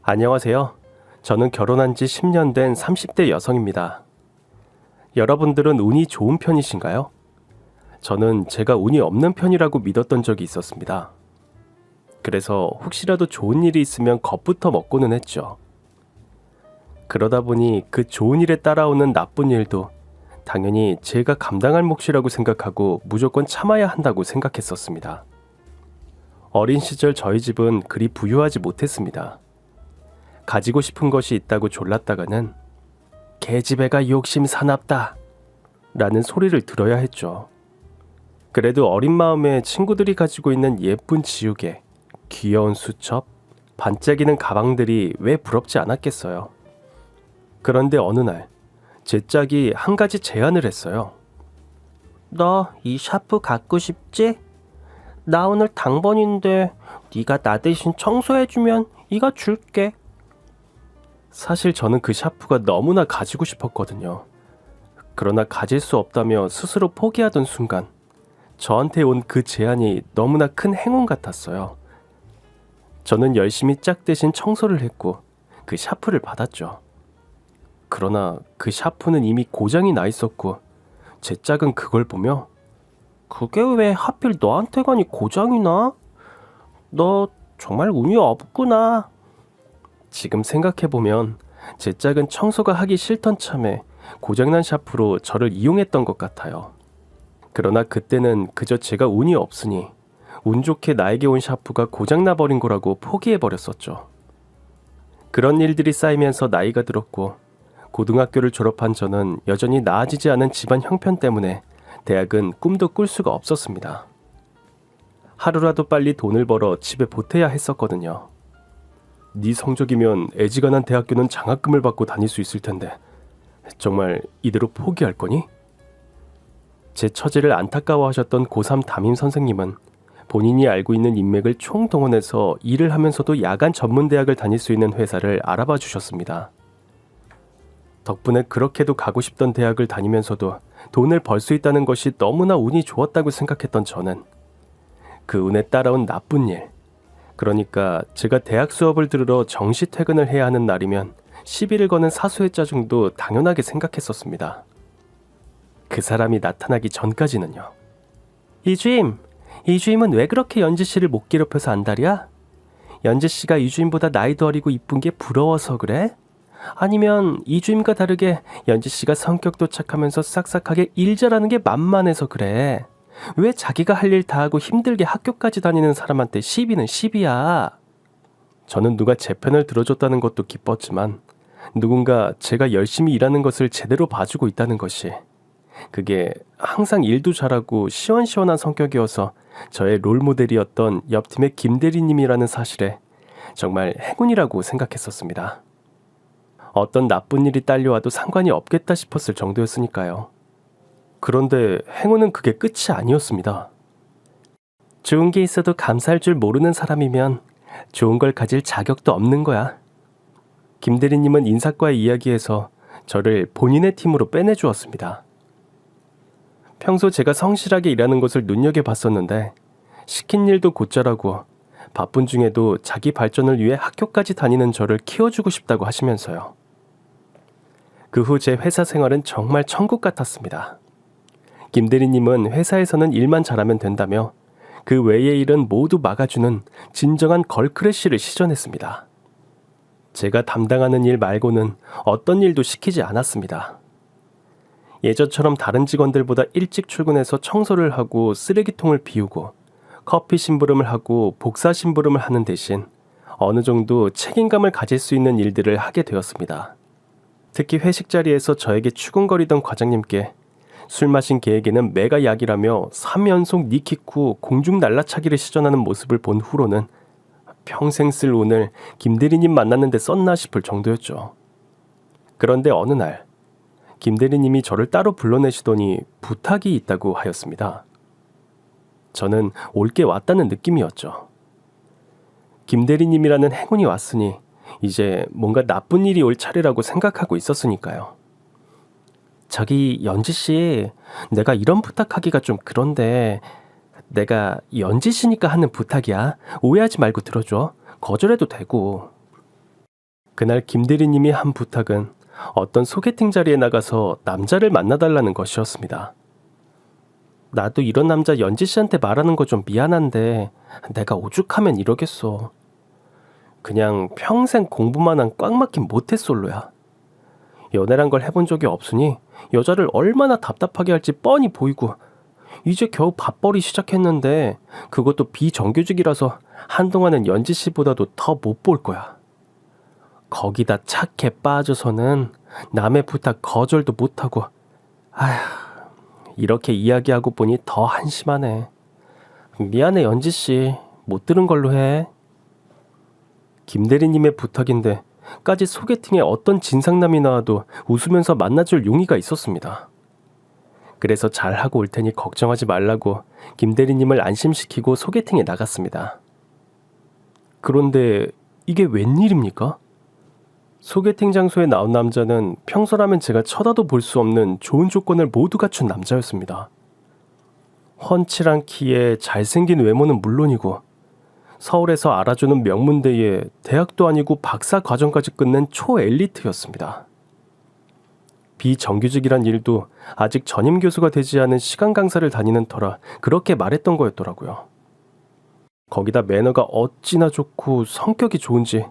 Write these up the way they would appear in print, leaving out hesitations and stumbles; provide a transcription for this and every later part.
안녕하세요. 저는 결혼한 지 10년 된 30대 여성입니다. 여러분들은 운이 좋은 편이신가요? 저는 제가 운이 없는 편이라고 믿었던 적이 있었습니다. 그래서 혹시라도 좋은 일이 있으면 겁부터 먹고는 했죠. 그러다 보니 그 좋은 일에 따라오는 나쁜 일도 당연히 제가 감당할 몫이라고 생각하고 무조건 참아야 한다고 생각했었습니다. 어린 시절 저희 집은 그리 부유하지 못했습니다. 가지고 싶은 것이 있다고 졸랐다가는 계집애가 욕심 사납다 라는 소리를 들어야 했죠. 그래도 어린 마음에 친구들이 가지고 있는 예쁜 지우개, 귀여운 수첩, 반짝이는 가방들이 왜 부럽지 않았겠어요. 그런데 어느 날 제 짝이 한 가지 제안을 했어요. 너 이 샤프 갖고 싶지? 나 오늘 당번인데 네가 나 대신 청소해주면 이거 줄게. 사실 저는 그 샤프가 너무나 가지고 싶었거든요. 그러나 가질 수 없다며 스스로 포기하던 순간 저한테 온 그 제안이 너무나 큰 행운 같았어요. 저는 열심히 짝 대신 청소를 했고 그 샤프를 받았죠. 그러나 그 샤프는 이미 고장이 나 있었고 제 짝은 그걸 보며 그게 왜 하필 너한테만이 고장이 나? 너 정말 운이 없구나. 지금 생각해보면 제 짝은 청소가 하기 싫던 참에 고장난 샤프로 저를 이용했던 것 같아요. 그러나 그때는 그저 제가 운이 없으니 운 좋게 나에게 온 샤프가 고장나버린 거라고 포기해버렸었죠. 그런 일들이 쌓이면서 나이가 들었고 고등학교를 졸업한 저는 여전히 나아지지 않은 집안 형편 때문에 대학은 꿈도 꿀 수가 없었습니다. 하루라도 빨리 돈을 벌어 집에 보태야 했었거든요. 네 성적이면 애지간한 대학교는 장학금을 받고 다닐 수 있을 텐데 정말 이대로 포기할 거니? 제 처지를 안타까워하셨던 고3 담임 선생님은 본인이 알고 있는 인맥을 총동원해서 일을 하면서도 야간 전문대학을 다닐 수 있는 회사를 알아봐 주셨습니다. 덕분에 그렇게도 가고 싶던 대학을 다니면서도 돈을 벌 수 있다는 것이 너무나 운이 좋았다고 생각했던 저는 그 운에 따라온 나쁜 일, 그러니까 제가 대학 수업을 들으러 정시 퇴근을 해야 하는 날이면 시비를 거는 사소의 짜증도 당연하게 생각했었습니다. 그 사람이 나타나기 전까지는요. 이주임은 왜 그렇게 연지씨를 못 괴롭혀서 안달이야? 연지씨가 이주임보다 나이도 어리고 이쁜 게 부러워서 그래? 아니면 이주임과 다르게 연지씨가 성격도 착하면서 싹싹하게 일 잘하는 게 만만해서 그래? 왜 자기가 할 일 다 하고 힘들게 학교까지 다니는 사람한테 시비는 시비야? 저는 누가 제 편을 들어줬다는 것도 기뻤지만 누군가 제가 열심히 일하는 것을 제대로 봐주고 있다는 것이, 그게 항상 일도 잘하고 시원시원한 성격이어서 저의 롤모델이었던 옆팀의 김대리님이라는 사실에 정말 행운이라고 생각했었습니다. 어떤 나쁜 일이 딸려와도 상관이 없겠다 싶었을 정도였으니까요. 그런데 행운은 그게 끝이 아니었습니다. 좋은 게 있어도 감사할 줄 모르는 사람이면 좋은 걸 가질 자격도 없는 거야. 김 대리님은 인사과의 이야기에서 저를 본인의 팀으로 빼내주었습니다. 평소 제가 성실하게 일하는 것을 눈여겨봤었는데 시킨 일도 곧잘하고 바쁜 중에도 자기 발전을 위해 학교까지 다니는 저를 키워주고 싶다고 하시면서요. 그 후 제 회사 생활은 정말 천국 같았습니다. 김 대리님은 회사에서는 일만 잘하면 된다며 그 외의 일은 모두 막아주는 진정한 걸크래쉬를 시전했습니다. 제가 담당하는 일 말고는 어떤 일도 시키지 않았습니다. 예전처럼 다른 직원들보다 일찍 출근해서 청소를 하고 쓰레기통을 비우고 커피 심부름을 하고 복사 심부름을 하는 대신 어느 정도 책임감을 가질 수 있는 일들을 하게 되었습니다. 특히 회식 자리에서 저에게 추궁거리던 과장님께 술 마신 개에게는 매가 약이라며 3연속 니키쿠 공중 날라차기를 시전하는 모습을 본 후로는 평생 쓸 운을 김 대리님 만났는데 썼나 싶을 정도였죠. 그런데 어느 날 김 대리님이 저를 따로 불러내시더니 부탁이 있다고 하였습니다. 저는 올 게 왔다는 느낌이었죠. 김 대리님이라는 행운이 왔으니 이제 뭔가 나쁜 일이 올 차례라고 생각하고 있었으니까요. 저기 연지씨, 내가 이런 부탁하기가 좀 그런데 내가 연지씨니까 하는 부탁이야. 오해하지 말고 들어줘. 거절해도 되고. 그날 김 대리님이 한 부탁은 어떤 소개팅 자리에 나가서 남자를 만나달라는 것이었습니다. 나도 이런 남자 연지 씨한테 말하는 거 좀 미안한데 내가 오죽하면 이러겠어. 그냥 평생 공부만 한 꽉 막힌 모태솔로야. 연애란 걸 해본 적이 없으니 여자를 얼마나 답답하게 할지 뻔히 보이고 이제 겨우 밥벌이 시작했는데 그것도 비정규직이라서 한동안은 연지 씨보다도 더 못 볼 거야. 거기다 착해 빠져서는 남의 부탁 거절도 못하고 아휴 이렇게 이야기하고 보니 더 한심하네. 미안해 연지 씨. 못 들은 걸로 해. 김 대리님의 부탁인데 까지 소개팅에 어떤 진상남이 나와도 웃으면서 만나줄 용의가 있었습니다. 그래서 잘하고 올 테니 걱정하지 말라고 김 대리님을 안심시키고 소개팅에 나갔습니다. 그런데 이게 웬일입니까? 소개팅 장소에 나온 남자는 평소라면 제가 쳐다도 볼 수 없는 좋은 조건을 모두 갖춘 남자였습니다. 훤칠한 키에 잘생긴 외모는 물론이고 서울에서 알아주는 명문대에 대학도 아니고 박사 과정까지 끝낸 초엘리트였습니다. 비정규직이란 일도 아직 전임 교수가 되지 않은 시간 강사를 다니는 터라 그렇게 말했던 거였더라고요. 거기다 매너가 어찌나 좋고 성격이 좋은지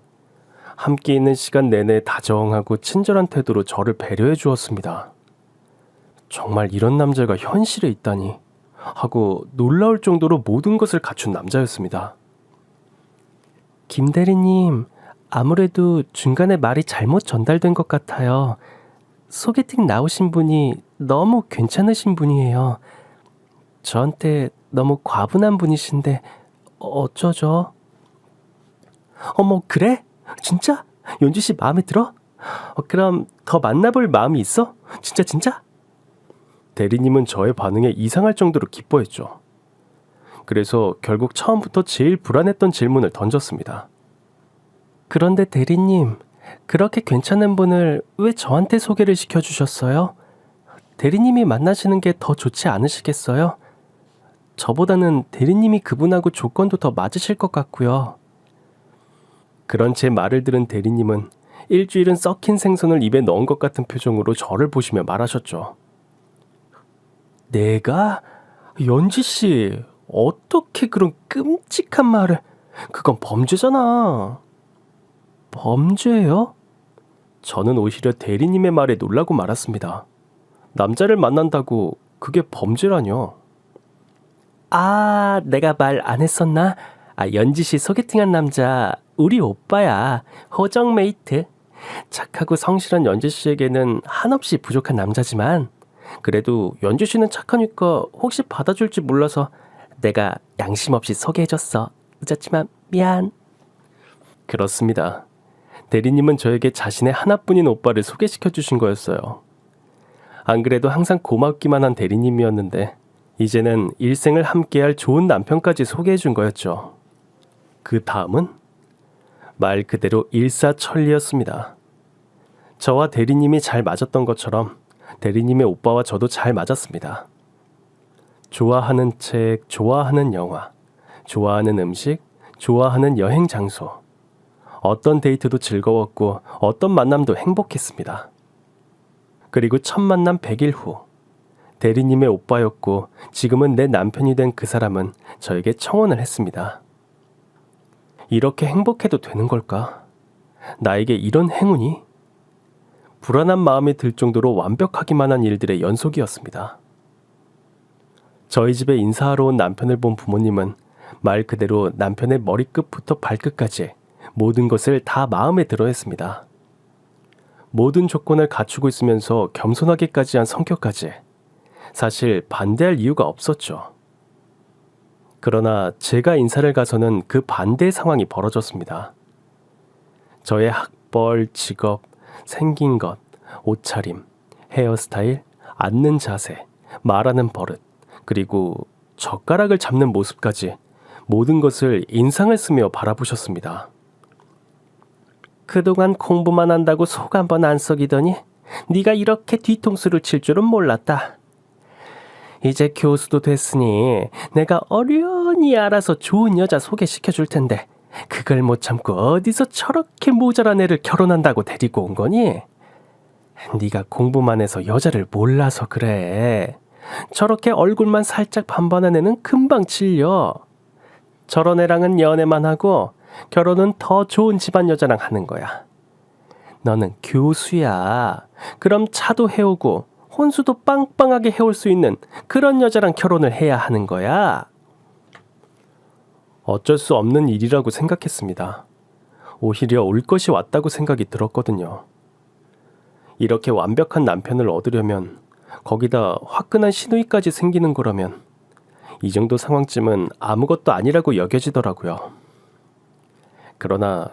함께 있는 시간 내내 다정하고 친절한 태도로 저를 배려해 주었습니다. 정말 이런 남자가 현실에 있다니 하고 놀라울 정도로 모든 것을 갖춘 남자였습니다. 김 대리님, 아무래도 중간에 말이 잘못 전달된 것 같아요. 소개팅 나오신 분이 너무 괜찮으신 분이에요. 저한테 너무 과분한 분이신데 어쩌죠? 어머, 그래? 진짜? 연지 씨 마음에 들어? 그럼 더 만나볼 마음이 있어? 진짜? 대리님은 저의 반응에 이상할 정도로 기뻐했죠. 그래서 결국 처음부터 제일 불안했던 질문을 던졌습니다. 그런데 대리님, 그렇게 괜찮은 분을 왜 저한테 소개를 시켜주셨어요? 대리님이 만나시는 게 더 좋지 않으시겠어요? 저보다는 대리님이 그분하고 조건도 더 맞으실 것 같고요. 그런 제 말을 들은 대리님은 일주일은 썩힌 생선을 입에 넣은 것 같은 표정으로 저를 보시며 말하셨죠. 내가? 연지씨, 어떻게 그런 끔찍한 말을... 그건 범죄잖아. 범죄요? 저는 오히려 대리님의 말에 놀라고 말았습니다. 남자를 만난다고 그게 범죄라뇨. 아, 내가 말 안 했었나? 연지씨 소개팅한 남자 우리 오빠야. 호정 메이트. 착하고 성실한 연지씨에게는 한없이 부족한 남자지만 그래도 연지씨는 착하니까 혹시 받아줄지 몰라서 내가 양심 없이 소개해줬어. 늦었지만 미안. 그렇습니다. 대리님은 저에게 자신의 하나뿐인 오빠를 소개시켜 주신 거였어요. 안 그래도 항상 고맙기만 한 대리님이었는데 이제는 일생을 함께할 좋은 남편까지 소개해 준 거였죠. 그 다음은 말 그대로 일사천리였습니다. 저와 대리님이 잘 맞았던 것처럼 대리님의 오빠와 저도 잘 맞았습니다. 좋아하는 책, 좋아하는 영화, 좋아하는 음식, 좋아하는 여행 장소. 어떤 데이트도 즐거웠고 어떤 만남도 행복했습니다. 그리고 첫 만남 100일 후 대리님의 오빠였고 지금은 내 남편이 된 그 사람은 저에게 청혼을 했습니다. 이렇게 행복해도 되는 걸까? 나에게 이런 행운이? 불안한 마음이 들 정도로 완벽하기만 한 일들의 연속이었습니다. 저희 집에 인사하러 온 남편을 본 부모님은 말 그대로 남편의 머리끝부터 발끝까지 모든 것을 다 마음에 들어 했습니다. 모든 조건을 갖추고 있으면서 겸손하기까지 한 성격까지 사실 반대할 이유가 없었죠. 그러나 제가 인사를 가서는 그 반대의 상황이 벌어졌습니다. 저의 학벌, 직업, 생긴 것, 옷차림, 헤어스타일, 앉는 자세, 말하는 버릇, 그리고 젓가락을 잡는 모습까지 모든 것을 인상을 쓰며 바라보셨습니다. 그동안 공부만 한다고 속 한 번 안 썩이더니 네가 이렇게 뒤통수를 칠 줄은 몰랐다. 이제 교수도 됐으니 내가 어련히 알아서 좋은 여자 소개시켜 줄 텐데 그걸 못 참고 어디서 저렇게 모자란 애를 결혼한다고 데리고 온 거니? 네가 공부만 해서 여자를 몰라서 그래. 저렇게 얼굴만 살짝 반반한 애는 금방 질려. 저런 애랑은 연애만 하고 결혼은 더 좋은 집안 여자랑 하는 거야. 너는 교수야. 그럼 차도 해오고 혼수도 빵빵하게 해올 수 있는 그런 여자랑 결혼을 해야 하는 거야. 어쩔 수 없는 일이라고 생각했습니다. 오히려 올 것이 왔다고 생각이 들었거든요. 이렇게 완벽한 남편을 얻으려면, 거기다 화끈한 시누이까지 생기는 거라면 이 정도 상황쯤은 아무것도 아니라고 여겨지더라고요. 그러나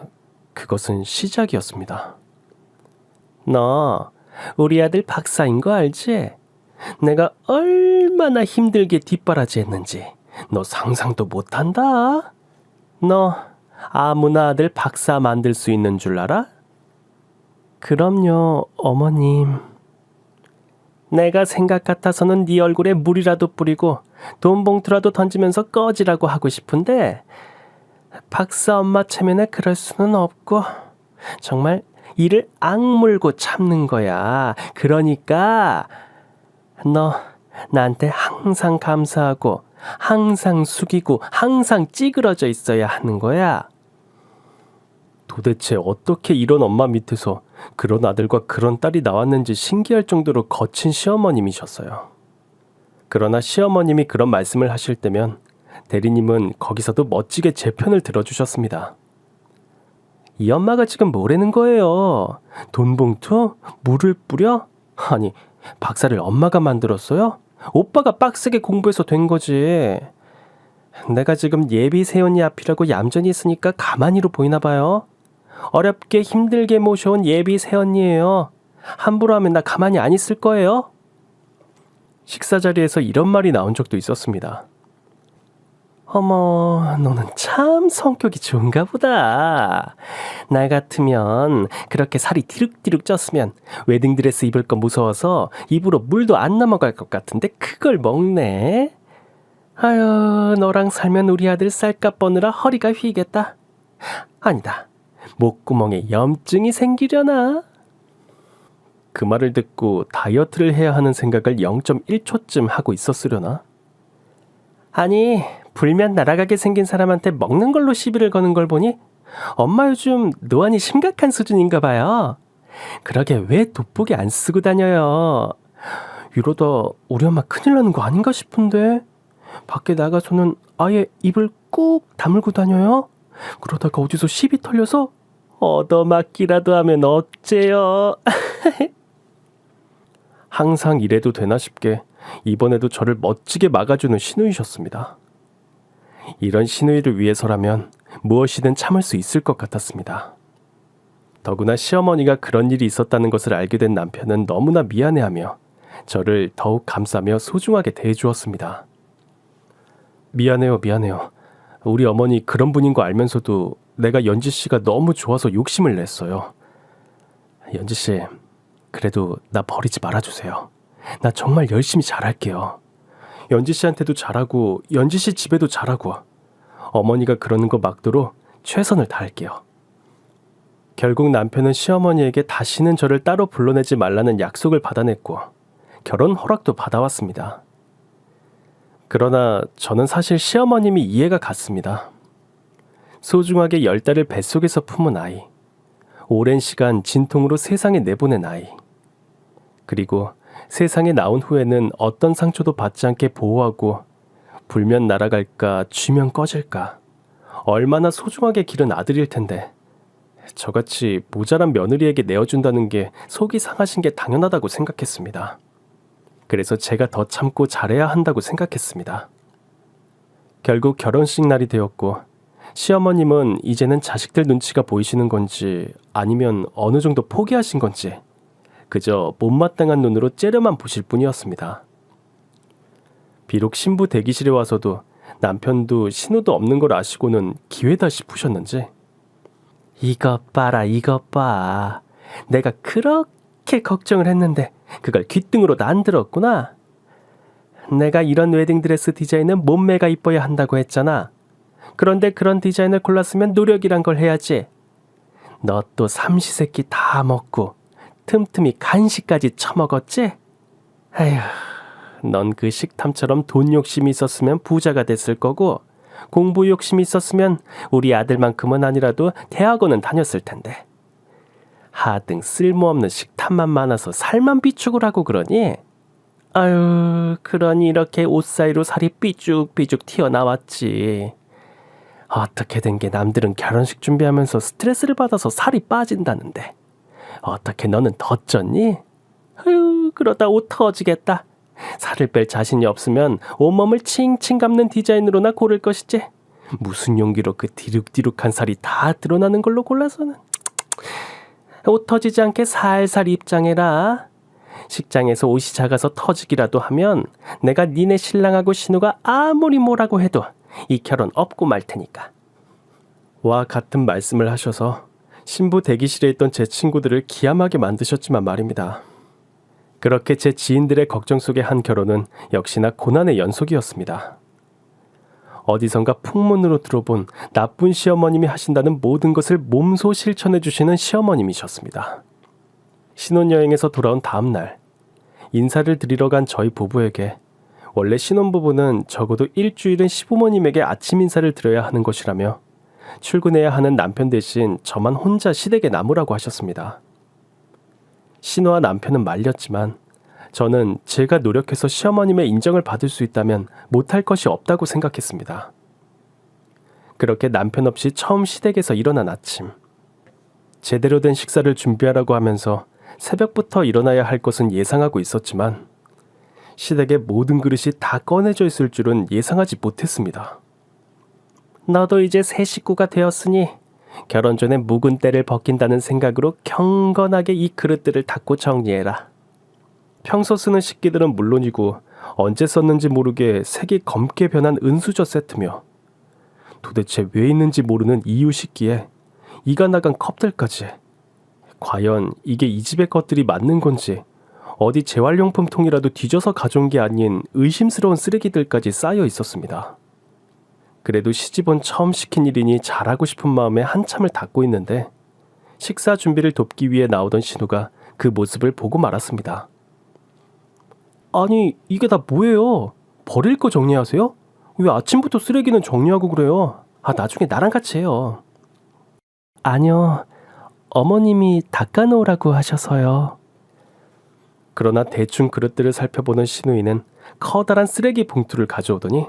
그것은 시작이었습니다. 너 우리 아들 박사인 거 알지? 내가 얼마나 힘들게 뒷바라지했는지 너 상상도 못한다. 너 아무나 아들 박사 만들 수 있는 줄 알아? 그럼요, 어머님. 내가 생각 같아서는 네 얼굴에 물이라도 뿌리고 돈 봉투라도 던지면서 꺼지라고 하고 싶은데 박사 엄마 체면에 그럴 수는 없고 정말 이를 악물고 참는 거야. 그러니까 너 나한테 항상 감사하고 항상 숙이고 항상 찌그러져 있어야 하는 거야. 도대체 어떻게 이런 엄마 밑에서 그런 아들과 그런 딸이 나왔는지 신기할 정도로 거친 시어머님이셨어요. 그러나 시어머님이 그런 말씀을 하실 때면 대리님은 거기서도 멋지게 제 편을 들어주셨습니다. 이 엄마가 지금 뭐라는 거예요? 돈 봉투? 물을 뿌려? 아니, 박사를 엄마가 만들었어요? 오빠가 빡세게 공부해서 된 거지. 내가 지금 예비 새언니 앞이라고 얌전히 있으니까 가만히로 보이나 봐요. 어렵게 힘들게 모셔온 예비 새언니예요. 함부로 하면 나 가만히 안 있을 거예요. 식사 자리에서 이런 말이 나온 적도 있었습니다. 어머, 너는 참 성격이 좋은가 보다. 나 같으면 그렇게 살이 디룩디룩 쪘으면 웨딩드레스 입을 거 무서워서 입으로 물도 안 넘어갈 것 같은데 그걸 먹네. 아유, 너랑 살면 우리 아들 쌀값 버느라 허리가 휘겠다. 아니다. 목구멍에 염증이 생기려나? 그 말을 듣고 다이어트를 해야 하는 생각을 0.1초쯤 하고 있었으려나? 아니, 불면 날아가게 생긴 사람한테 먹는 걸로 시비를 거는 걸 보니 엄마 요즘 노안이 심각한 수준인가 봐요. 그러게 왜 돋보기 안 쓰고 다녀요? 이러다 우리 엄마 큰일 나는 거 아닌가 싶은데 밖에 나가서는 아예 입을 꾹 다물고 다녀요? 그러다가 어디서 시비 털려서 얻어맞기라도 하면 어째요? 항상 이래도 되나 싶게 이번에도 저를 멋지게 막아주는 시누이셨습니다. 이런 시누이를 위해서라면 무엇이든 참을 수 있을 것 같았습니다. 더구나 시어머니가 그런 일이 있었다는 것을 알게 된 남편은 너무나 미안해하며 저를 더욱 감싸며 소중하게 대해주었습니다. 미안해요. 우리 어머니 그런 분인 거 알면서도 내가 연지 씨가 너무 좋아서 욕심을 냈어요. 연지 씨, 그래도 나 버리지 말아주세요. 나 정말 열심히 잘할게요. 연지 씨한테도 잘하고 연지 씨 집에도 잘하고 어머니가 그러는 거 막도록 최선을 다할게요. 결국 남편은 시어머니에게 다시는 저를 따로 불러내지 말라는 약속을 받아냈고 결혼 허락도 받아왔습니다. 그러나 저는 사실 시어머님이 이해가 갔습니다. 소중하게 10달을 뱃속에서 품은 아이, 오랜 시간 진통으로 세상에 내보낸 아이, 그리고 세상에 나온 후에는 어떤 상처도 받지 않게 보호하고 불면 날아갈까 쥐면 꺼질까 얼마나 소중하게 기른 아들일 텐데 저같이 모자란 며느리에게 내어준다는 게 속이 상하신 게 당연하다고 생각했습니다. 그래서 제가 더 참고 잘해야 한다고 생각했습니다. 결국 결혼식 날이 되었고 시어머님은 이제는 자식들 눈치가 보이시는 건지 아니면 어느 정도 포기하신 건지 그저 못마땅한 눈으로 째려만 보실 뿐이었습니다. 비록 신부 대기실에 와서도 남편도 신호도 없는 걸 아시고는 기회다 싶으셨는지 이것 봐라 이것 봐. 내가 그렇게 걱정을 했는데 그걸 귓등으로도 안 들었구나. 내가 이런 웨딩드레스 디자인은 몸매가 이뻐야 한다고 했잖아. 그런데 그런 디자인을 골랐으면 노력이란 걸 해야지. 너 또 삼시세끼 다 먹고 틈틈이 간식까지 처먹었지? 아휴, 넌 그 식탐처럼 돈 욕심이 있었으면 부자가 됐을 거고 공부 욕심이 있었으면 우리 아들만큼은 아니라도 대학원은 다녔을 텐데. 하등 쓸모없는 식탐만 많아서 살만 삐죽을 하고 그러니? 아유, 그러니 이렇게 옷 사이로 살이 삐죽삐죽 튀어나왔지. 어떻게 된 게 남들은 결혼식 준비하면서 스트레스를 받아서 살이 빠진다는데 어떻게 너는 더 쪘니? 아유, 그러다 옷 터지겠다. 살을 뺄 자신이 없으면 온몸을 칭칭 감는 디자인으로나 고를 것이지. 무슨 용기로 그 디룩디룩한 살이 다 드러나는 걸로 골라서는. 옷 터지지 않게 살살 입장해라. 식장에서 옷이 작아서 터지기라도 하면 내가 니네 신랑하고 신우가 아무리 뭐라고 해도 이 결혼 없고 말 테니까. 와 같은 말씀을 하셔서 신부 대기실에 있던 제 친구들을 기함하게 만드셨지만 말입니다. 그렇게 제 지인들의 걱정 속에 한 결혼은 역시나 고난의 연속이었습니다. 어디선가 풍문으로 들어본 나쁜 시어머님이 하신다는 모든 것을 몸소 실천해 주시는 시어머님이셨습니다. 신혼여행에서 돌아온 다음 날, 인사를 드리러 간 저희 부부에게 원래 신혼부부는 적어도 일주일은 시부모님에게 아침 인사를 드려야 하는 것이라며 출근해야 하는 남편 대신 저만 혼자 시댁에 남으라고 하셨습니다. 신우와 남편은 말렸지만 저는 제가 노력해서 시어머님의 인정을 받을 수 있다면 못할 것이 없다고 생각했습니다. 그렇게 남편 없이 처음 시댁에서 일어난 아침, 제대로 된 식사를 준비하라고 하면서 새벽부터 일어나야 할 것은 예상하고 있었지만 시댁의 모든 그릇이 다 꺼내져 있을 줄은 예상하지 못했습니다. 너도 이제 새 식구가 되었으니 결혼 전에 묵은 때를 벗긴다는 생각으로 경건하게 이 그릇들을 닦고 정리해라. 평소 쓰는 식기들은 물론이고 언제 썼는지 모르게 색이 검게 변한 은수저 세트며 도대체 왜 있는지 모르는 이유 식기에 이가 나간 컵들까지. 과연 이게 이 집의 것들이 맞는 건지 어디 재활용품 통이라도 뒤져서 가져온 게 아닌 의심스러운 쓰레기들까지 쌓여 있었습니다. 그래도 시집온 처음 시킨 일이니 잘하고 싶은 마음에 한참을 닦고 있는데 식사 준비를 돕기 위해 나오던 신우가 그 모습을 보고 말았습니다. 아니, 이게 다 뭐예요? 버릴 거 정리하세요? 왜 아침부터 쓰레기는 정리하고 그래요? 나중에 나랑 같이 해요. 아니요, 어머님이 닦아놓으라고 하셔서요. 그러나 대충 그릇들을 살펴보는 신우이는 커다란 쓰레기 봉투를 가져오더니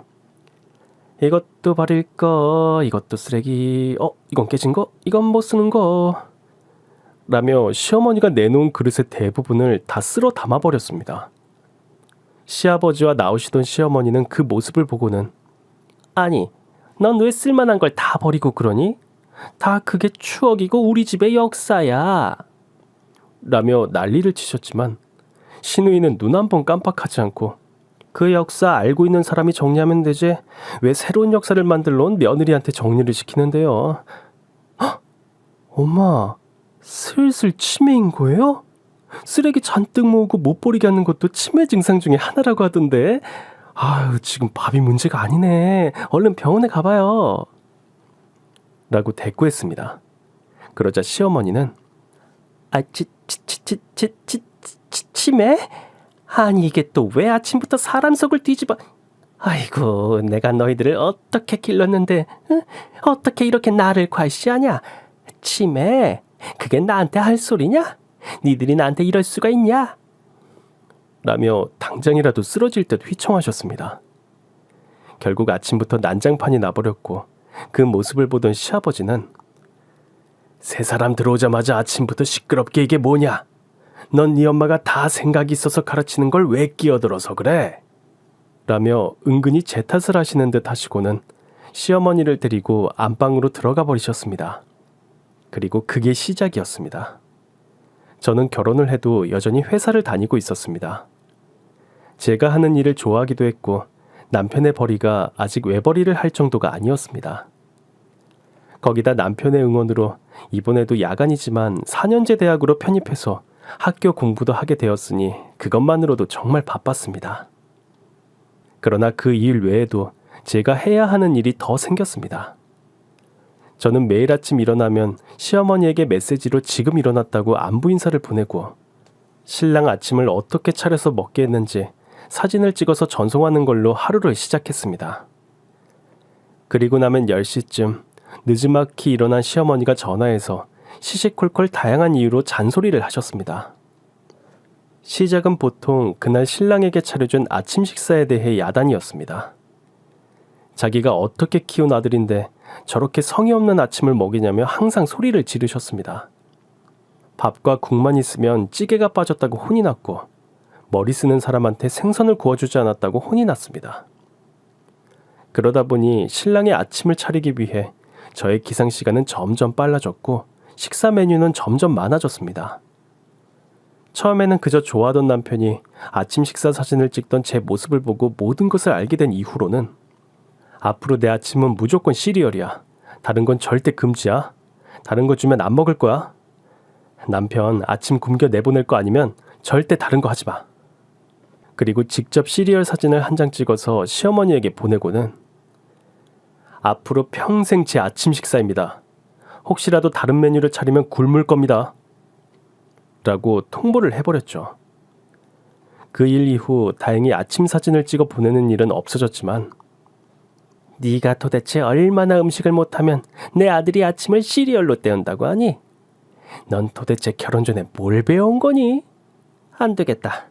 이것도 버릴 거, 이것도 쓰레기, 이건 깨진 거, 이건 못 쓰는 거 라며 시어머니가 내놓은 그릇의 대부분을 다 쓸어 담아버렸습니다. 시아버지와 나오시던 시어머니는 그 모습을 보고는 아니, 넌 왜 쓸만한 걸 다 버리고 그러니? 다 그게 추억이고 우리 집의 역사야 라며 난리를 치셨지만 신우이는 눈 한 번 깜빡하지 않고 그 역사 알고 있는 사람이 정리하면 되지 왜 새로운 역사를 만들러 온 며느리한테 정리를 시키는데요. 헉! 엄마, 슬슬 치매인 거예요? 쓰레기 잔뜩 모으고 못 버리게 하는 것도 치매 증상 중에 하나라고 하던데. 아유, 지금 밥이 문제가 아니네. 얼른 병원에 가봐요. 라고 대꾸했습니다. 그러자 시어머니는 치매? 아니, 이게 또 왜 아침부터 사람 속을 뒤집어. 아이고, 내가 너희들을 어떻게 길렀는데 어떻게 이렇게 나를 괄시하냐. 치매? 그게 나한테 할 소리냐? 니들이 나한테 이럴 수가 있냐? 라며 당장이라도 쓰러질 듯 휘청하셨습니다. 결국 아침부터 난장판이 나버렸고 그 모습을 보던 시아버지는 새 사람 들어오자마자 아침부터 시끄럽게 이게 뭐냐? 넌 네 엄마가 다 생각이 있어서 가르치는 걸 왜 끼어들어서 그래? 라며 은근히 제 탓을 하시는 듯 하시고는 시어머니를 데리고 안방으로 들어가 버리셨습니다. 그리고 그게 시작이었습니다. 저는 결혼을 해도 여전히 회사를 다니고 있었습니다. 제가 하는 일을 좋아하기도 했고 남편의 벌이가 아직 외벌이를 할 정도가 아니었습니다. 거기다 남편의 응원으로 이번에도 야간이지만 4년제 대학으로 편입해서 학교 공부도 하게 되었으니 그것만으로도 정말 바빴습니다. 그러나 그 일 외에도 제가 해야 하는 일이 더 생겼습니다. 저는 매일 아침 일어나면 시어머니에게 메시지로 지금 일어났다고 안부 인사를 보내고 신랑 아침을 어떻게 차려서 먹게 했는지 사진을 찍어서 전송하는 걸로 하루를 시작했습니다. 그리고 나면 10시쯤 늦지막히 일어난 시어머니가 전화해서 시시콜콜 다양한 이유로 잔소리를 하셨습니다. 시작은 보통 그날 신랑에게 차려준 아침 식사에 대해 야단이었습니다. 자기가 어떻게 키운 아들인데 저렇게 성의 없는 아침을 먹이냐며 항상 소리를 지르셨습니다. 밥과 국만 있으면 찌개가 빠졌다고 혼이 났고 머리 쓰는 사람한테 생선을 구워주지 않았다고 혼이 났습니다. 그러다 보니 신랑의 아침을 차리기 위해 저의 기상시간은 점점 빨라졌고 식사 메뉴는 점점 많아졌습니다. 처음에는 그저 좋아하던 남편이 아침 식사 사진을 찍던 제 모습을 보고 모든 것을 알게 된 이후로는 앞으로 내 아침은 무조건 시리얼이야. 다른 건 절대 금지야. 다른 거 주면 안 먹을 거야. 남편 아침 굶겨 내보낼 거 아니면 절대 다른 거 하지 마. 그리고 직접 시리얼 사진을 한 장 찍어서 시어머니에게 보내고는 앞으로 평생 제 아침 식사입니다. 혹시라도 다른 메뉴를 차리면 굶을 겁니다. 라고 통보를 해버렸죠. 그 일 이후 다행히 아침 사진을 찍어 보내는 일은 없어졌지만 네가 도대체 얼마나 음식을 못하면 내 아들이 아침을 시리얼로 때운다고 하니? 넌 도대체 결혼 전에 뭘 배운 거니? 안 되겠다.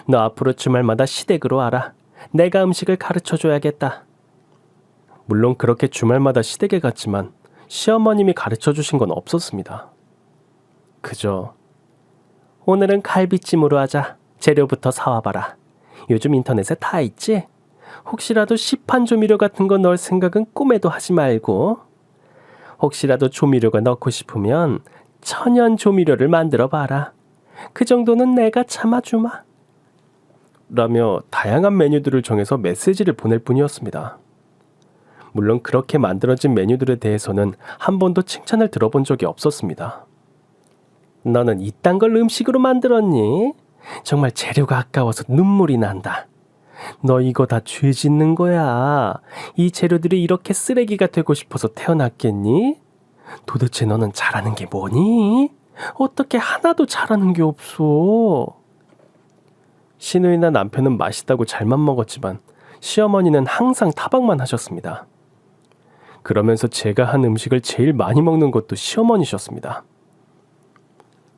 너 앞으로 주말마다 시댁으로 와라. 내가 음식을 가르쳐줘야겠다. 물론 그렇게 주말마다 시댁에 갔지만 시어머님이 가르쳐주신 건 없었습니다. 그저 오늘은 갈비찜으로 하자. 재료부터 사와봐라. 요즘 인터넷에 다 있지? 혹시라도 시판 조미료 같은 거 넣을 생각은 꿈에도 하지 말고 혹시라도 조미료가 넣고 싶으면 천연 조미료를 만들어 봐라. 그 정도는 내가 참아주마. 라며 다양한 메뉴들을 정해서 메시지를 보낼 뿐이었습니다. 물론 그렇게 만들어진 메뉴들에 대해서는 한 번도 칭찬을 들어본 적이 없었습니다. 너는 이딴 걸 음식으로 만들었니? 정말 재료가 아까워서 눈물이 난다. 너 이거 다 죄 짓는 거야. 이 재료들이 이렇게 쓰레기가 되고 싶어서 태어났겠니? 도대체 너는 잘하는 게 뭐니? 어떻게 하나도 잘하는 게 없어? 시누이나 남편은 맛있다고 잘만 먹었지만 시어머니는 항상 타박만 하셨습니다. 그러면서 제가 한 음식을 제일 많이 먹는 것도 시어머니셨습니다.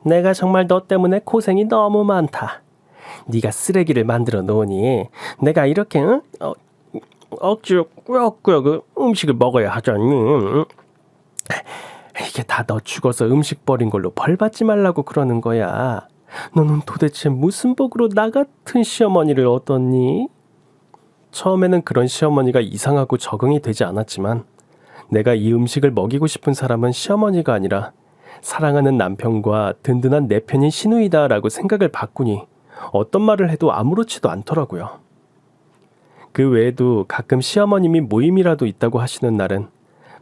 내가 정말 너 때문에 고생이 너무 많다. 네가 쓰레기를 만들어 놓으니 내가 이렇게 억지로 꾸역꾸역 음식을 먹어야 하잖니. 이게 다 너 죽어서 음식 버린 걸로 벌 받지 말라고 그러는 거야. 너는 도대체 무슨 복으로 나 같은 시어머니를 얻었니? 처음에는 그런 시어머니가 이상하고 적응이 되지 않았지만 내가 이 음식을 먹이고 싶은 사람은 시어머니가 아니라 사랑하는 남편과 든든한 내 편인 시누이다라고 생각을 바꾸니 어떤 말을 해도 아무렇지도 않더라고요. 그 외에도 가끔 시어머님이 모임이라도 있다고 하시는 날은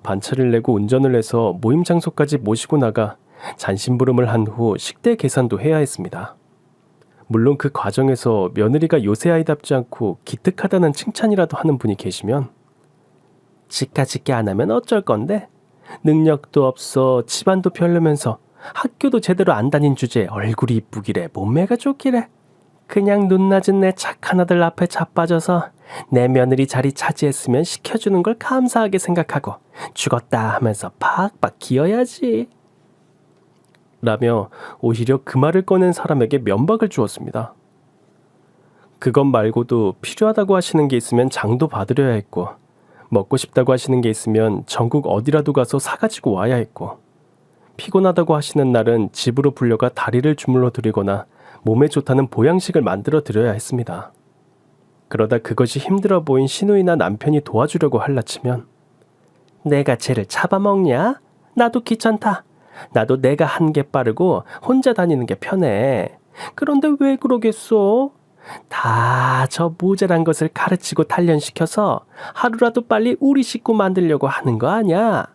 반차를 내고 운전을 해서 모임 장소까지 모시고 나가 잔심부름을 한 후 식대 계산도 해야 했습니다. 물론 그 과정에서 며느리가 요새 아이답지 않고 기특하다는 칭찬이라도 하는 분이 계시면 지카지게 안 하면 어쩔 건데? 능력도 없어 집안도 별로면서 학교도 제대로 안 다닌 주제에 얼굴이 이쁘기래 몸매가 좋기래 그냥 눈 낮은 내 착한 아들 앞에 자빠져서 내 며느리 자리 차지했으면 시켜주는 걸 감사하게 생각하고 죽었다 하면서 팍팍 기어야지 라며 오히려 그 말을 꺼낸 사람에게 면박을 주었습니다. 그것 말고도 필요하다고 하시는 게 있으면 장도 봐드려야 했고 먹고 싶다고 하시는 게 있으면 전국 어디라도 가서 사가지고 와야 했고 피곤하다고 하시는 날은 집으로 불려가 다리를 주물러 드리거나 몸에 좋다는 보양식을 만들어 드려야 했습니다. 그러다 그것이 힘들어 보인 시누이나 남편이 도와주려고 할라치면 내가 쟤를 잡아먹냐? 나도 귀찮다. 나도 내가 한 게 빠르고 혼자 다니는 게 편해. 그런데 왜 그러겠어? 다 저 모자란 것을 가르치고 단련시켜서 하루라도 빨리 우리 식구 만들려고 하는 거 아냐?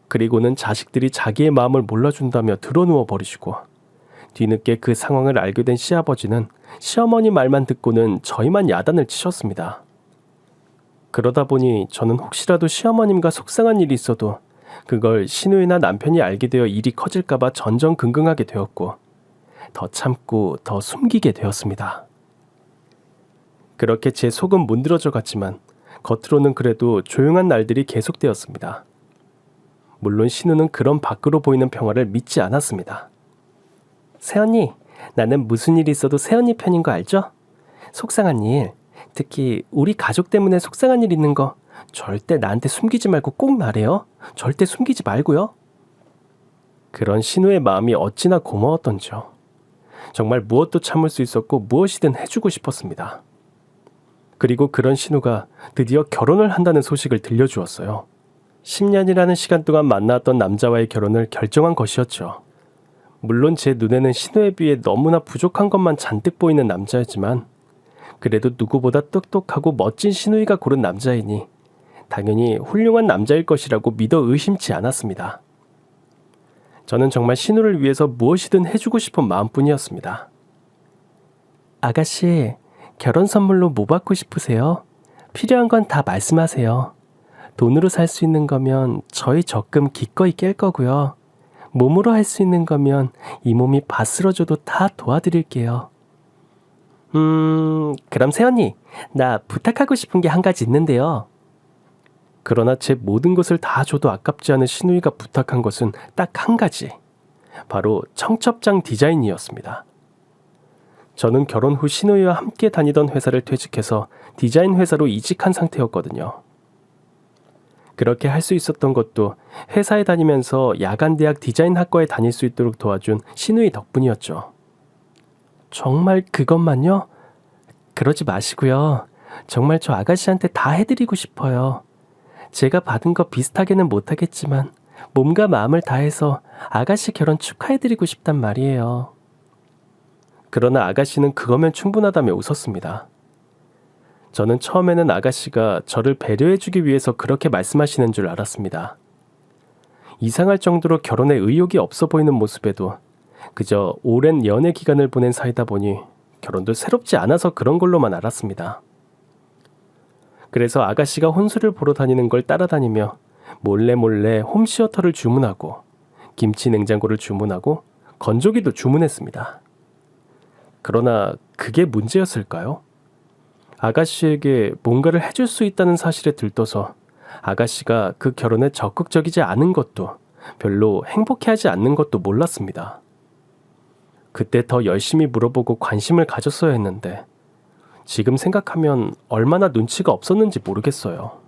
그리고는 자식들이 자기의 마음을 몰라준다며 드러누워 버리시고 뒤늦게 그 상황을 알게 된 시아버지는 시어머니 말만 듣고는 저희만 야단을 치셨습니다. 그러다 보니 저는 혹시라도 시어머님과 속상한 일이 있어도 그걸 신우이나 남편이 알게 되어 일이 커질까봐 전전긍긍하게 되었고 더 참고 더 숨기게 되었습니다. 그렇게 제 속은 문드러져 갔지만 겉으로는 그래도 조용한 날들이 계속되었습니다. 물론 신우는 그런 밖으로 보이는 평화를 믿지 않았습니다. 새언니, 나는 무슨 일이 있어도 새언니 편인 거 알죠? 속상한 일, 특히 우리 가족 때문에 속상한 일 있는 거 절대 나한테 숨기지 말고 꼭 말해요. 절대 숨기지 말고요. 그런 신우의 마음이 어찌나 고마웠던지요. 정말 무엇도 참을 수 있었고 무엇이든 해주고 싶었습니다. 그리고 그런 신우가 드디어 결혼을 한다는 소식을 들려주었어요. 10년이라는 시간 동안 만나왔던 남자와의 결혼을 결정한 것이었죠. 물론 제 눈에는 신우에 비해 너무나 부족한 것만 잔뜩 보이는 남자였지만 그래도 누구보다 똑똑하고 멋진 신우이가 고른 남자이니 당연히 훌륭한 남자일 것이라고 믿어 의심치 않았습니다. 저는 정말 신우를 위해서 무엇이든 해주고 싶은 마음뿐이었습니다. 아가씨, 결혼 선물로 뭐 받고 싶으세요? 필요한 건 다 말씀하세요. 돈으로 살 수 있는 거면 저희 적금 기꺼이 깰 거고요. 몸으로 할 수 있는 거면 이 몸이 바스러져도 다 도와드릴게요. 그럼 새언니, 나 부탁하고 싶은 게 한 가지 있는데요. 그러나 제 모든 것을 다 줘도 아깝지 않은 신우이가 부탁한 것은 딱 한 가지. 바로 청첩장 디자인이었습니다. 저는 결혼 후 신우이와 함께 다니던 회사를 퇴직해서 디자인 회사로 이직한 상태였거든요. 그렇게 할 수 있었던 것도 회사에 다니면서 야간대학 디자인학과에 다닐 수 있도록 도와준 신우이 덕분이었죠. 정말 그것만요? 그러지 마시고요. 정말 저 아가씨한테 다 해드리고 싶어요. 제가 받은 거 비슷하게는 못하겠지만 몸과 마음을 다해서 아가씨 결혼 축하해드리고 싶단 말이에요. 그러나 아가씨는 그거면 충분하다며 웃었습니다. 저는 처음에는 아가씨가 저를 배려해주기 위해서 그렇게 말씀하시는 줄 알았습니다. 이상할 정도로 결혼에 의욕이 없어 보이는 모습에도 그저 오랜 연애 기간을 보낸 사이다 보니 결혼도 새롭지 않아서 그런 걸로만 알았습니다. 그래서 아가씨가 혼수를 보러 다니는 걸 따라다니며 몰래 홈시어터를 주문하고 김치 냉장고를 주문하고 건조기도 주문했습니다. 그러나 그게 문제였을까요? 아가씨에게 뭔가를 해줄 수 있다는 사실에 들떠서 아가씨가 그 결혼에 적극적이지 않은 것도 별로 행복해하지 않는 것도 몰랐습니다. 그때 더 열심히 물어보고 관심을 가졌어야 했는데 지금 생각하면 얼마나 눈치가 없었는지 모르겠어요.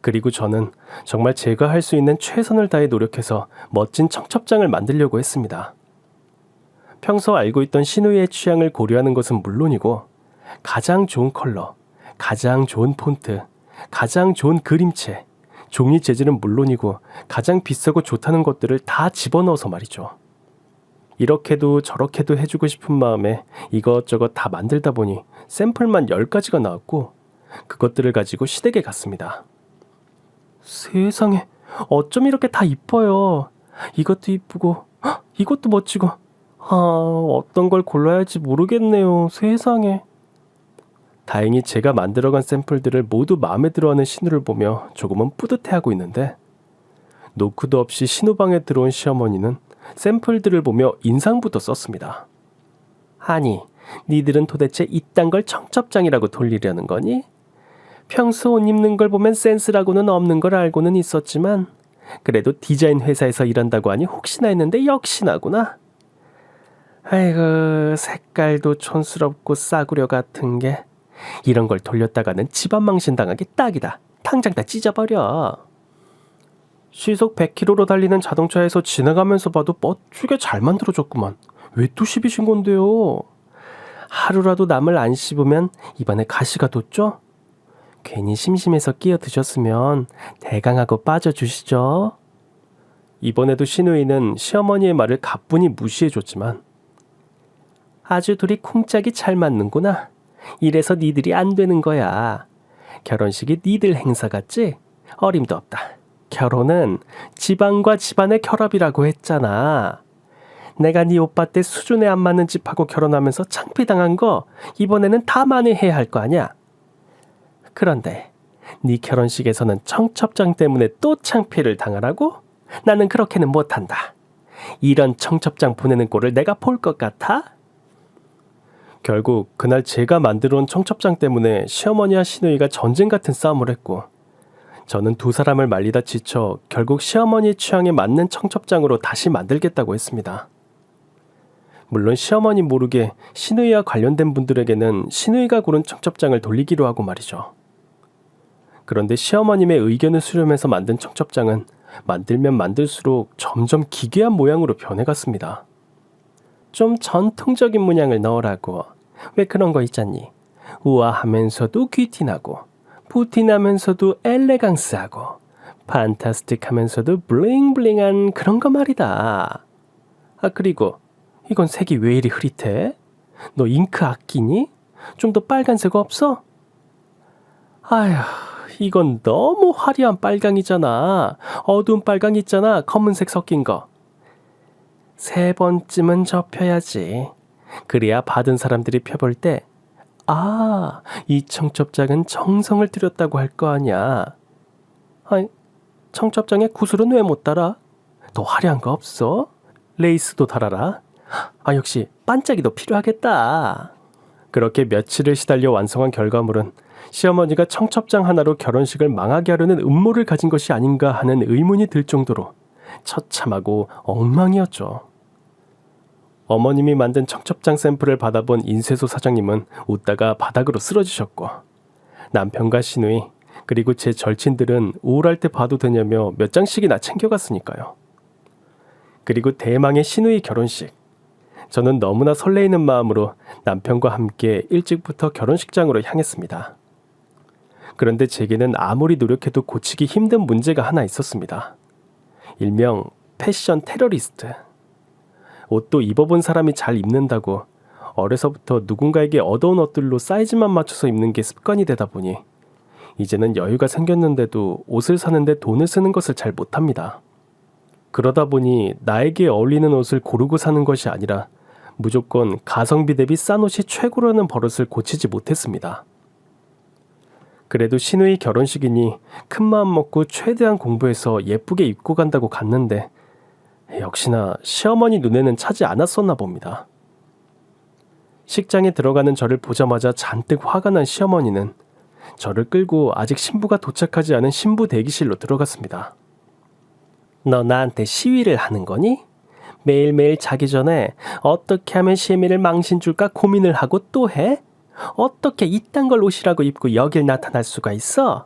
그리고 저는 정말 제가 할 수 있는 최선을 다해 노력해서 멋진 청첩장을 만들려고 했습니다. 평소 알고 있던 신우이의 취향을 고려하는 것은 물론이고 가장 좋은 컬러, 가장 좋은 폰트, 가장 좋은 그림체, 종이 재질은 물론이고 가장 비싸고 좋다는 것들을 다 집어넣어서 말이죠. 이렇게도 저렇게도 해주고 싶은 마음에 이것저것 다 만들다 보니 샘플만 10가지가 나왔고 그것들을 가지고 시댁에 갔습니다. 세상에, 어쩜 이렇게 다 이뻐요. 이것도 이쁘고 이것도 멋지고 어떤 걸 골라야 할지 모르겠네요. 세상에. 다행히 제가 만들어간 샘플들을 모두 마음에 들어하는 신우를 보며 조금은 뿌듯해하고 있는데 노크도 없이 신우 방에 들어온 시어머니는 샘플들을 보며 인상부터 썼습니다. 아니, 니들은 도대체 이딴 걸 청첩장이라고 돌리려는 거니? 평소 옷 입는 걸 보면 센스라고는 없는 걸 알고는 있었지만 그래도 디자인 회사에서 일한다고 하니 혹시나 했는데 역시나구나. 아이고, 색깔도 촌스럽고 싸구려 같은 게 이런 걸 돌렸다가는 집안 망신당하기 딱이다. 당장 다 찢어버려. 시속 100km로 달리는 자동차에서 지나가면서 봐도 멋지게 잘 만들어졌구만. 왜 또 시비신 건데요? 하루라도 남을 안 씹으면 입안에 가시가 돋죠? 괜히 심심해서 끼어드셨으면 대강하고 빠져주시죠. 이번에도 신우이는 시어머니의 말을 가뿐히 무시해줬지만 아주 둘이 쿵짝이 잘 맞는구나. 이래서 니들이 안 되는 거야. 결혼식이 니들 행사 같지? 어림도 없다. 결혼은 집안과 집안의 결합이라고 했잖아. 내가 네 오빠 때 수준에 안 맞는 집하고 결혼하면서 창피당한 거 이번에는 다 만회해야 할 거 아니야. 그런데 네 결혼식에서는 청첩장 때문에 또 창피를 당하라고? 나는 그렇게는 못한다. 이런 청첩장 보내는 꼴을 내가 볼 것 같아? 결국 그날 제가 만들어 온 청첩장 때문에 시어머니와 시누이가 전쟁 같은 싸움을 했고, 저는 두 사람을 말리다 지쳐 결국 시어머니 취향에 맞는 청첩장으로 다시 만들겠다고 했습니다. 물론 시어머니 모르게 시누이와 관련된 분들에게는 시누이가 고른 청첩장을 돌리기로 하고 말이죠. 그런데 시어머님의 의견을 수렴해서 만든 청첩장은 만들면 만들수록 점점 기괴한 모양으로 변해갔습니다. 좀 전통적인 문양을 넣으라고. 왜 그런 거 있잖니? 우아하면서도 귀티나고, 부티나면서도 엘레강스하고, 판타스틱하면서도 블링블링한 그런 거 말이다. 아, 그리고 이건 색이 왜 이리 흐릿해? 너 잉크 아끼니? 좀 더 빨간색 없어? 아휴, 이건 너무 화려한 빨강이잖아. 어두운 빨강 있잖아. 검은색 섞인 거. 3번쯤은 접혀야지. 그래야 받은 사람들이 펴볼 때, 아, 이 청첩장은 정성을 들였다고 할 거 아니야. 아니, 청첩장에 구슬은 왜 못 달아? 더 화려한 거 없어? 레이스도 달아라. 아, 역시 반짝이도 필요하겠다. 그렇게 며칠을 시달려 완성한 결과물은 시어머니가 청첩장 하나로 결혼식을 망하게 하려는 음모를 가진 것이 아닌가 하는 의문이 들 정도로 처참하고 엉망이었죠. 어머님이 만든 청첩장 샘플을 받아본 인쇄소 사장님은 웃다가 바닥으로 쓰러지셨고, 남편과 시누이 그리고 제 절친들은 우울할 때 봐도 되냐며 몇 장씩이나 챙겨갔으니까요. 그리고 대망의 시누이 결혼식. 저는 너무나 설레이는 마음으로 남편과 함께 일찍부터 결혼식장으로 향했습니다. 그런데 제게는 아무리 노력해도 고치기 힘든 문제가 하나 있었습니다. 일명 패션 테러리스트. 옷도 입어본 사람이 잘 입는다고 어려서부터 누군가에게 얻어온 옷들로 사이즈만 맞춰서 입는 게 습관이 되다 보니 이제는 여유가 생겼는데도 옷을 사는데 돈을 쓰는 것을 잘 못합니다. 그러다 보니 나에게 어울리는 옷을 고르고 사는 것이 아니라 무조건 가성비 대비 싼 옷이 최고라는 버릇을 고치지 못했습니다. 그래도 시누이 결혼식이니 큰 마음 먹고 최대한 공부해서 예쁘게 입고 간다고 갔는데 역시나 시어머니 눈에는 차지 않았었나 봅니다. 식장에 들어가는 저를 보자마자 잔뜩 화가 난 시어머니는 저를 끌고 아직 신부가 도착하지 않은 신부 대기실로 들어갔습니다. 너 나한테 시위를 하는 거니? 매일매일 자기 전에 어떻게 하면 시애미를 망신 줄까 고민을 하고 또 해? 어떻게 이딴 걸 옷이라고 입고 여길 나타날 수가 있어?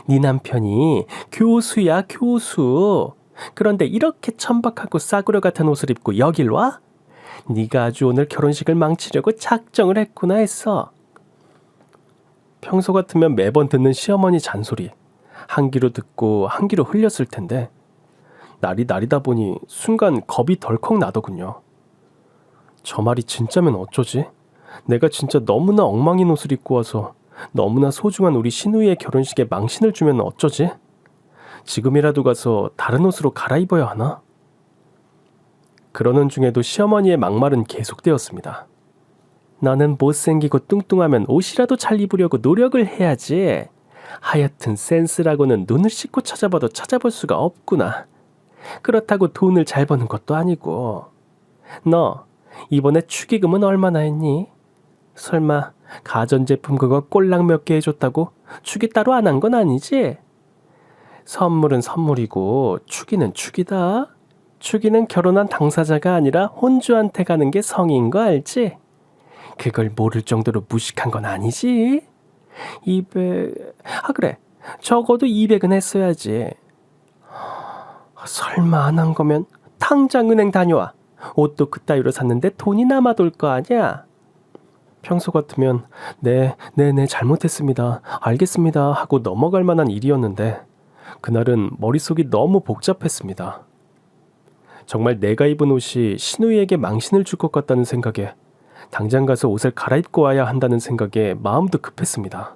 네 남편이 교수야, 교수. 그런데 이렇게 천박하고 싸구려 같은 옷을 입고 여길 와? 네가 아주 오늘 결혼식을 망치려고 작정을 했구나 했어. 평소 같으면 매번 듣는 시어머니 잔소리 한 귀로 듣고 한 귀로 흘렸을 텐데 날이 날이다 보니 순간 겁이 덜컥 나더군요. 저 말이 진짜면 어쩌지? 내가 진짜 너무나 엉망인 옷을 입고 와서 너무나 소중한 우리 시누이의 결혼식에 망신을 주면 어쩌지? 지금이라도 가서 다른 옷으로 갈아입어야 하나? 그러는 중에도 시어머니의 막말은 계속되었습니다. 너는 못생기고 뚱뚱하면 옷이라도 잘 입으려고 노력을 해야지. 하여튼 센스라고는 눈을 씻고 찾아봐도 찾아볼 수가 없구나. 그렇다고 돈을 잘 버는 것도 아니고. 너 이번에 축의금은 얼마나 했니? 설마 가전제품 그거 꼴랑 몇 개 해줬다고 축의 따로 안 한 건 아니지? 선물은 선물이고 축의는 축이다. 축의는 결혼한 당사자가 아니라 혼주한테 가는 게 성인 거 알지? 그걸 모를 정도로 무식한 건 아니지? 200... 아 그래, 적어도 200은 했어야지. 설마 안 한 거면 당장 은행 다녀와. 옷도 그따위로 샀는데 돈이 남아돌 거 아니야? 평소 같으면 네 잘못했습니다. 알겠습니다 하고 넘어갈 만한 일이었는데 그날은 머릿속이 너무 복잡했습니다. 정말 내가 입은 옷이 시누이에게 망신을 줄 것 같다는 생각에 당장 가서 옷을 갈아입고 와야 한다는 생각에 마음도 급했습니다.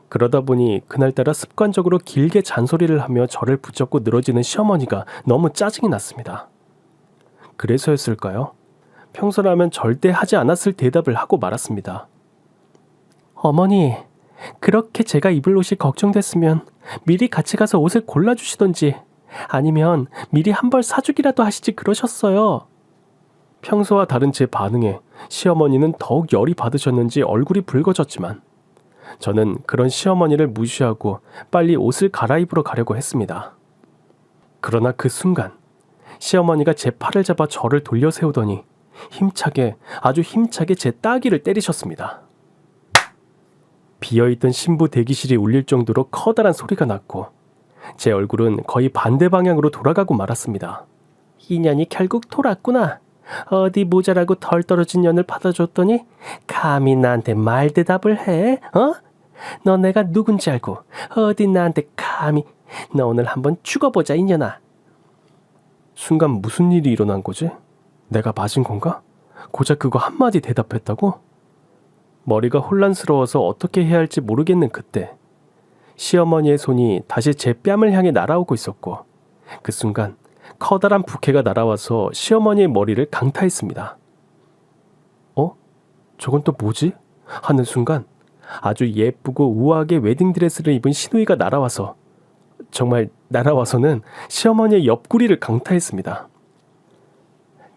그러다 보니 그날따라 습관적으로 길게 잔소리를 하며 저를 붙잡고 늘어지는 시어머니가 너무 짜증이 났습니다. 그래서였을까요? 평소라면 절대 하지 않았을 대답을 하고 말았습니다. 어머니, 그렇게 제가 입을 옷이 걱정됐으면 미리 같이 가서 옷을 골라주시던지 아니면 미리 한 벌 사주기라도 하시지 그러셨어요. 평소와 다른 제 반응에 시어머니는 더욱 열이 받으셨는지 얼굴이 붉어졌지만 저는 그런 시어머니를 무시하고 빨리 옷을 갈아입으러 가려고 했습니다. 그러나 그 순간 시어머니가 제 팔을 잡아 저를 돌려 세우더니 아주 힘차게 제 따귀를 때리셨습니다. 비어있던 신부 대기실이 울릴 정도로 커다란 소리가 났고 제 얼굴은 거의 반대 방향으로 돌아가고 말았습니다. 이년이 결국 돌았구나. 어디 모자라고 덜 떨어진 년을 받아줬더니 감히 나한테 말대답을 해? 어? 너 내가 누군지 알고 어디 나한테 감히. 너 오늘 한번 죽어보자 이년아. 순간 무슨 일이 일어난 거지? 내가 맞은 건가? 고작 그거 한마디 대답했다고? 머리가 혼란스러워서 어떻게 해야 할지 모르겠는 그때 시어머니의 손이 다시 제 뺨을 향해 날아오고 있었고 그 순간 커다란 부케가 날아와서 시어머니의 머리를 강타했습니다. 저건 또 뭐지? 하는 순간 아주 예쁘고 우아하게 웨딩드레스를 입은 시누이가 날아와서는 시어머니의 옆구리를 강타했습니다.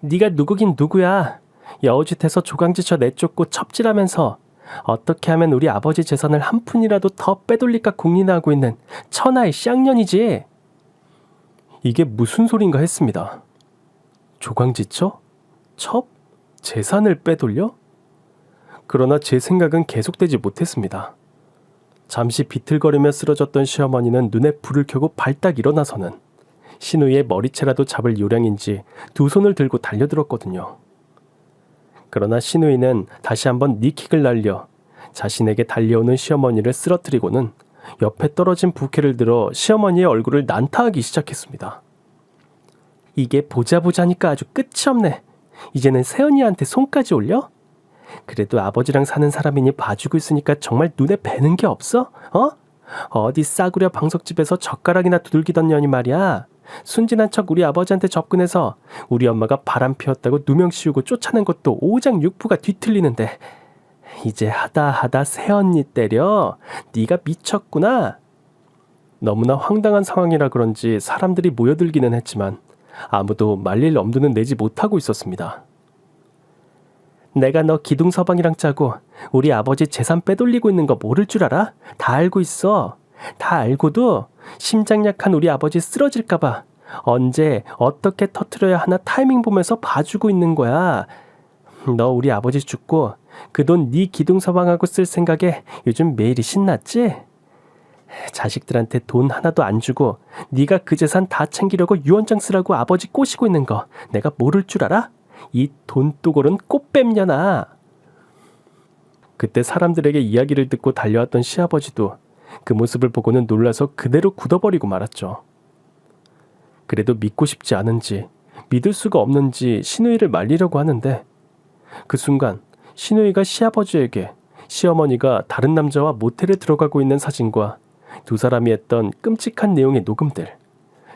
네가 누구긴 누구야. 여우짓해서 조강지쳐 내쫓고 첩질하면서 어떻게 하면 우리 아버지 재산을 한 푼이라도 더 빼돌릴까 궁리나하고 있는 천하의 쌍년이지. 이게 무슨 소린가 했습니다. 조강지쳐? 첩? 재산을 빼돌려? 그러나 제 생각은 계속되지 못했습니다. 잠시 비틀거리며 쓰러졌던 시어머니는 눈에 불을 켜고 발딱 일어나서는 시누이의 머리채라도 잡을 요량인지 두 손을 들고 달려들었거든요. 그러나 시누이는 다시 한번 니킥을 날려 자신에게 달려오는 시어머니를 쓰러뜨리고는 옆에 떨어진 부케를 들어 시어머니의 얼굴을 난타하기 시작했습니다. 이게 보자보자니까 아주 끝이 없네. 이제는 새언니한테 손까지 올려? 그래도 아버지랑 사는 사람이니 봐주고 있으니까 정말 눈에 뵈는 게 없어? 어디 싸구려 방석집에서 젓가락이나 두들기던 년이 말이야. 순진한 척 우리 아버지한테 접근해서 우리 엄마가 바람 피웠다고 누명 씌우고 쫓아낸 것도 오장육부가 뒤틀리는데 이제 하다 새언니 때려. 네가 미쳤구나. 너무나 황당한 상황이라 그런지 사람들이 모여들기는 했지만 아무도 말릴 엄두는 내지 못하고 있었습니다. 내가 너 기둥서방이랑 짜고 우리 아버지 재산 빼돌리고 있는 거 모를 줄 알아? 다 알고 있어. 다 알고도 심장 약한 우리 아버지 쓰러질까봐 언제 어떻게 터트려야 하나 타이밍 보면서 봐주고 있는 거야. 너 우리 아버지 죽고 그 돈 네 기둥서방하고 쓸 생각에 요즘 매일이 신났지? 자식들한테 돈 하나도 안 주고 네가 그 재산 다 챙기려고 유언장 쓰라고 아버지 꼬시고 있는 거 내가 모를 줄 알아? 이 돈두골은 꽃뱀년아. 그때 사람들에게 이야기를 듣고 달려왔던 시아버지도 그 모습을 보고는 놀라서 그대로 굳어버리고 말았죠. 그래도 믿고 싶지 않은지 믿을 수가 없는지 시누이를 말리려고 하는데 그 순간 시누이가 시아버지에게 시어머니가 다른 남자와 모텔에 들어가고 있는 사진과 두 사람이 했던 끔찍한 내용의 녹음들,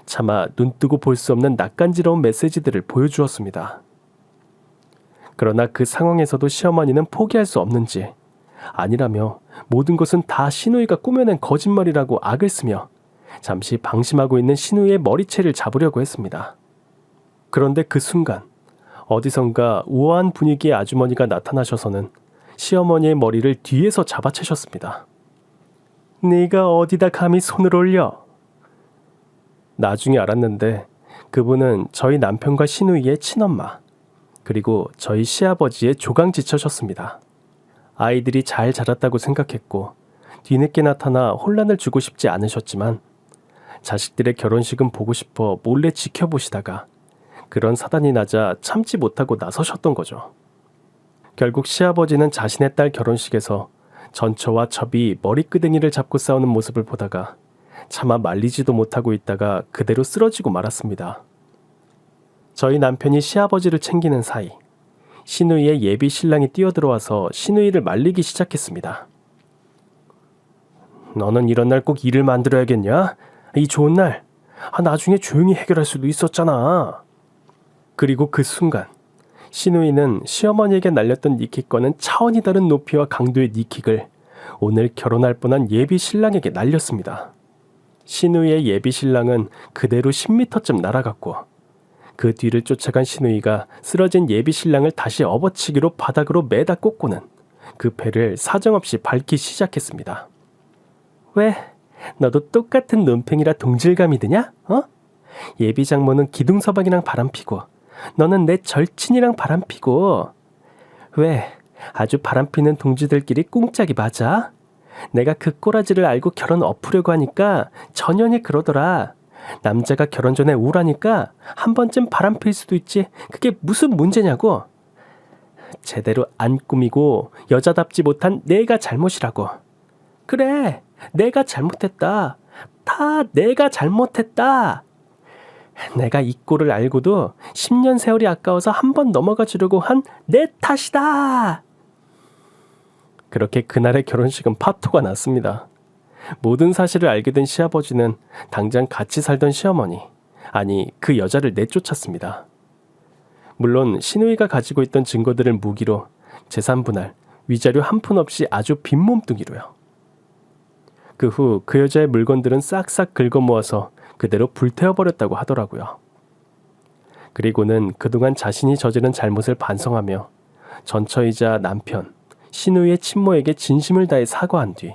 차마 눈뜨고 볼 수 없는 낯간지러운 메시지들을 보여주었습니다. 그러나 그 상황에서도 시어머니는 포기할 수 없는지 아니라며 모든 것은 다 시누이가 꾸며낸 거짓말이라고 악을 쓰며 잠시 방심하고 있는 시누이의 머리채를 잡으려고 했습니다. 그런데 그 순간 어디선가 우아한 분위기의 아주머니가 나타나셔서는 시어머니의 머리를 뒤에서 잡아채셨습니다. 네가 어디다 감히 손을 올려? 나중에 알았는데 그분은 저희 남편과 시누이의 친엄마 그리고 저희 시아버지의 조강지처셨습니다. 아이들이 잘 자랐다고 생각했고 뒤늦게 나타나 혼란을 주고 싶지 않으셨지만 자식들의 결혼식은 보고 싶어 몰래 지켜보시다가 그런 사단이 나자 참지 못하고 나서셨던 거죠. 결국 시아버지는 자신의 딸 결혼식에서 전처와 첩이 머리끄댕이를 잡고 싸우는 모습을 보다가 차마 말리지도 못하고 있다가 그대로 쓰러지고 말았습니다. 저희 남편이 시아버지를 챙기는 사이 시누이의 예비 신랑이 뛰어들어와서 시누이를 말리기 시작했습니다. 너는 이런 날 꼭 일을 만들어야겠냐? 이 좋은 날 나중에 조용히 해결할 수도 있었잖아. 그리고 그 순간 시누이는 시어머니에게 날렸던 니킥과는 차원이 다른 높이와 강도의 니킥을 오늘 결혼할 뻔한 예비 신랑에게 날렸습니다. 신우이의 예비 신랑은 그대로 10m쯤 날아갔고 그 뒤를 쫓아간 신우이가 쓰러진 예비 신랑을 다시 업어치기로 바닥으로 매다 꽂고는 그 배를 사정없이 밟기 시작했습니다. 왜? 너도 똑같은 논팽이라 동질감이 드냐? 예비 장모는 기둥서방이랑 바람피고 너는 내 절친이랑 바람피고 왜? 아주 바람피는 동지들끼리 꿍짝이 맞아? 내가 그 꼬라지를 알고 결혼 엎으려고 하니까 전현이 그러더라. 남자가 결혼 전에 우울하니까 한 번쯤 바람필 수도 있지. 그게 무슨 문제냐고. 제대로 안 꾸미고 여자답지 못한 내가 잘못이라고. 그래, 내가 잘못했다. 다 내가 잘못했다. 내가 이 꼴을 알고도 10년 세월이 아까워서 한 번 넘어가 주려고 한 내 탓이다. 그렇게 그날의 결혼식은 파토가 났습니다. 모든 사실을 알게 된 시아버지는 당장 같이 살던 시어머니, 아니 그 여자를 내쫓았습니다. 물론 신우이가 가지고 있던 증거들을 무기로 재산 분할, 위자료 한 푼 없이 아주 빈몸뚱이로요. 그 후 그 여자의 물건들은 싹싹 긁어 모아서 그대로 불태워버렸다고 하더라고요. 그리고는 그동안 자신이 저지른 잘못을 반성하며 전처이자 남편, 신우이의 친모에게 진심을 다해 사과한 뒤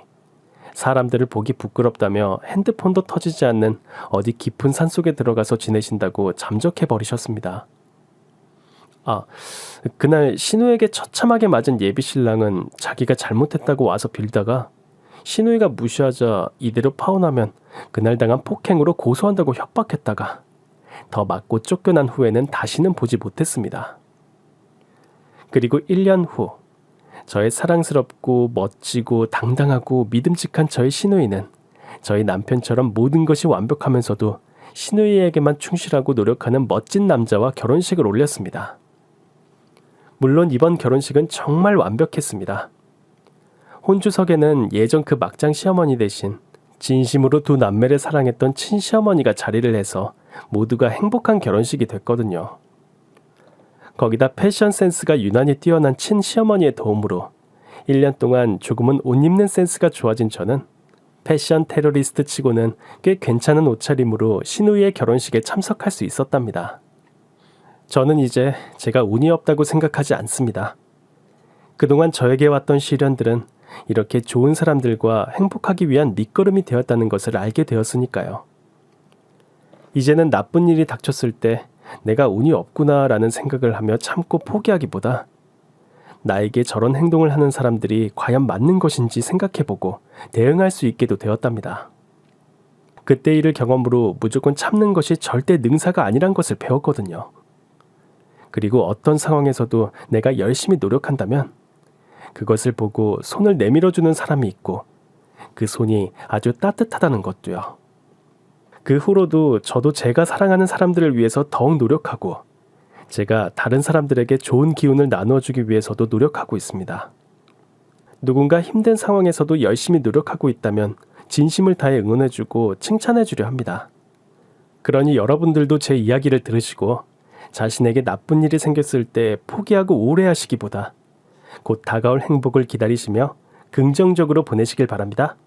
사람들을 보기 부끄럽다며 핸드폰도 터지지 않는 어디 깊은 산속에 들어가서 지내신다고 잠적해버리셨습니다. 그날 신우에게 처참하게 맞은 예비 신랑은 자기가 잘못했다고 와서 빌다가 신우이가 무시하자 이대로 파혼하면 그날 당한 폭행으로 고소한다고 협박했다가 더 맞고 쫓겨난 후에는 다시는 보지 못했습니다. 그리고 1년 후 저의 사랑스럽고 멋지고 당당하고 믿음직한 저의 신우이는 저희 남편처럼 모든 것이 완벽하면서도 신우이에게만 충실하고 노력하는 멋진 남자와 결혼식을 올렸습니다. 물론 이번 결혼식은 정말 완벽했습니다. 혼주석에는 예전 그 막장 시어머니 대신 진심으로 두 남매를 사랑했던 친시어머니가 자리를 해서 모두가 행복한 결혼식이 됐거든요. 거기다 패션 센스가 유난히 뛰어난 친시어머니의 도움으로 1년 동안 조금은 옷 입는 센스가 좋아진 저는 패션 테러리스트 치고는 꽤 괜찮은 옷차림으로 신우이의 결혼식에 참석할 수 있었답니다. 저는 이제 제가 운이 없다고 생각하지 않습니다. 그동안 저에게 왔던 시련들은 이렇게 좋은 사람들과 행복하기 위한 밑거름이 되었다는 것을 알게 되었으니까요. 이제는 나쁜 일이 닥쳤을 때 내가 운이 없구나라는 생각을 하며 참고 포기하기보다 나에게 저런 행동을 하는 사람들이 과연 맞는 것인지 생각해보고 대응할 수 있게도 되었답니다. 그때 일을 경험으로 무조건 참는 것이 절대 능사가 아니란 것을 배웠거든요. 그리고 어떤 상황에서도 내가 열심히 노력한다면 그것을 보고 손을 내밀어주는 사람이 있고 그 손이 아주 따뜻하다는 것도요. 그 후로도 저도 제가 사랑하는 사람들을 위해서 더욱 노력하고 제가 다른 사람들에게 좋은 기운을 나누어주기 위해서도 노력하고 있습니다. 누군가 힘든 상황에서도 열심히 노력하고 있다면 진심을 다해 응원해주고 칭찬해주려 합니다. 그러니 여러분들도 제 이야기를 들으시고 자신에게 나쁜 일이 생겼을 때 포기하고 우울해하시기보다 곧 다가올 행복을 기다리시며 긍정적으로 보내시길 바랍니다.